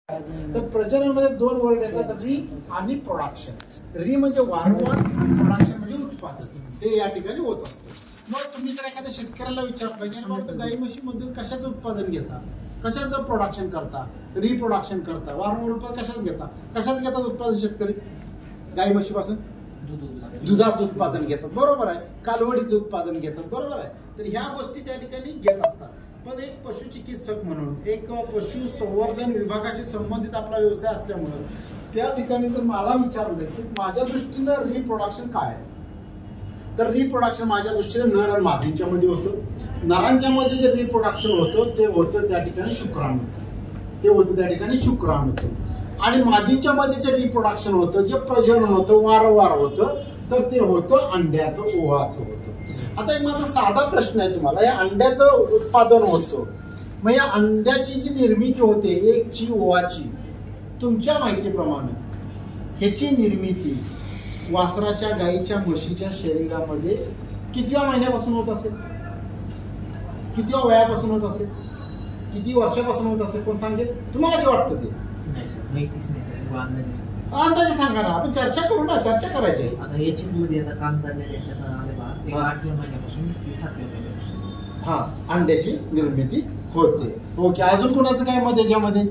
तर प्रजननामध्ये दोन वर्ड येतात, री आणि प्रोडक्शन. री म्हणजे वारंवार, प्रोडक्शन म्हणजे उत्पादन. हे या ठिकाणी होत असतं. मग तुम्ही जर एखाद्या शेतकऱ्याला विचारलं की मग गाई म्हशीमधून कशाचं उत्पादन घेता, कशाचं प्रोडक्शन करता, रिप्रोडक्शन करता, वारंवार उत्पादन कशाच घेतात उत्पादन शेतकरी? गाई म्हशीपासून दुधाचं उत्पादन घेतात, बरोबर आहे. कालवडीचं उत्पादन घेतात, बरोबर आहे. तर ह्या गोष्टी त्या ठिकाणी घेत असतात. पण एक पशुचिकित्सक म्हणून, एक पशु संवर्धन विभागाशी संबंधित आपला व्यवसाय असल्यामुळं त्या ठिकाणी जर मला विचारलं की माझ्या दृष्टीनं रिप्रोडक्शन काय आहे, तर रिप्रोडक्शन माझ्या दृष्टीने नर आणि मादींच्या मध्ये होतं. नरांच्या मध्ये जे रिप्रोडक्शन होतं ते होतं त्या ठिकाणी शुक्राणूचं, आणि मादीच्या मध्ये जे रिप्रोडक्शन होतं, जे प्रजनन होतं, वारंवार होतं, तर ते होतं अंड्याचं, ओवाचं होतं. आता एक माझा साधा प्रश्न आहे तुम्हाला, या अंड्याचं उत्पादन होतं, मग या अंड्याची जी निर्मिती होते एकची ओवाची, तुमच्या माहितीप्रमाणे ह्याची निर्मिती वासराच्या, गाईच्या, म्हशीच्या शरीरामध्ये कितव्या महिन्यापासून होत असेल, कितव्या वयापासून होत असेल, किती वर्षापासून होत असेल, कोण सांगेल तुम्हाला जे वाटतं ते? नाही सर, माहितीच नाही. अंदाजे सांगा ना, आपण चर्चा करू ना, चर्चा करायची. आता याची मध्ये आता काम करण्याच्या 8व्या महिन्यापासून 7व्या महिन्यापासून हा अंड्याची निर्मिती होते. ओके, अजून कोणाचं काय मत याच्यामध्ये?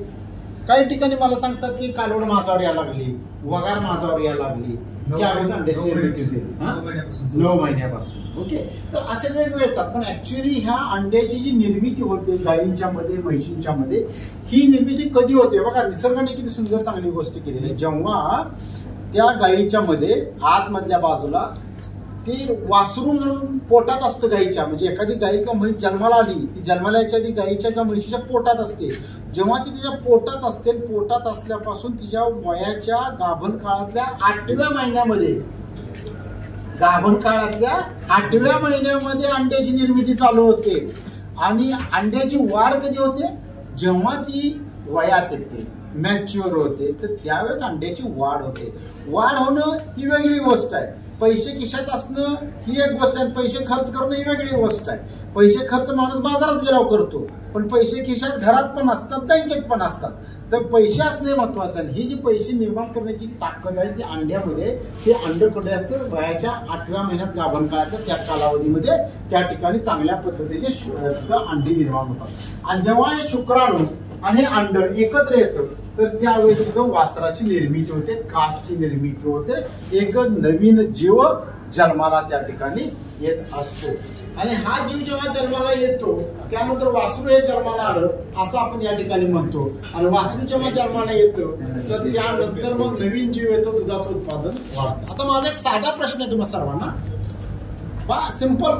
काही ठिकाणी मला सांगतात की कालवड माझावर यायला लागली, वगार माझावर यायला लागली, त्यावेळेस अंड्याची निर्मिती होते 9 महिन्यापासून. ओके, तर असे वेगवेगळे येतात. पण ऍक्च्युअली ह्या अंड्याची जी निर्मिती होते गायींच्या मध्ये, म्हशींच्या मध्ये, ही निर्मिती कधी होते? बघा, निसर्गाने किती सुंदर चांगली गोष्ट केलेली आहे. जेव्हा त्या गायीच्या मध्ये आतमधल्या बाजूला ती वासरू म्हणून पोटात असतं गायीच्या, म्हणजे एखादी गायी का म्हैस जन्माला आली, ती जन्माला यायच्या आधी गायीच्या किंवा म्हशीच्या पोटात असते. जेव्हा ती तिच्या पोटात असते, पोटात असल्यापासून तिच्या वयाच्या गाभण काळातल्या 8व्या महिन्यामध्ये अंड्याची निर्मिती चालू होते. आणि अंड्याची वाढ कधी होते? जेव्हा ती वयात येते, मॅच्युअर होते, तर त्यावेळेस अंड्याची वाढ होते. वाढ होणं ही वेगळी गोष्ट आहे. पैसे खिशात असणं ही एक गोष्ट आहे, पैसे खर्च करणं ही वेगळी गोष्ट आहे. पैसे खर्च माणूस बाजारात गेल्यावर करतो, पण पैसे खिशात घरात पण असतात, बँकेत पण असतात. तर पैसे असणे महत्वाचं आहे. ही जी पैसे निर्माण करण्याची ताकद आहे ती अंड्यामध्ये, हे अंड कुठे असते? वयाच्या 8व्या महिन्यात गाभण काळाच्या त्या कालावधीमध्ये त्या ठिकाणी चांगल्या पद्धतीचे अंडी निर्माण होतात. आणि जेव्हा हे शुक्राणू आणि अंड एकत्र येतं, तर त्यावेळेस वासराची निर्मिती होते, कासची निर्मिती होते, एक नवीन जीव जन्माला त्या ठिकाणी येत असतो. आणि हा जीव जेव्हा जन्माला येतो, त्यानंतर वासरू हे जन्माला आलं असं आपण या ठिकाणी म्हणतो. आणि वासरू जेव्हा जन्माला येतं, तर त्यानंतर मग नवीन जीव येतो, दुधाचं उत्पादन वाढतं. आता माझा एक साधा प्रश्न आहे तुम्हा सर्वांना, सिंपल.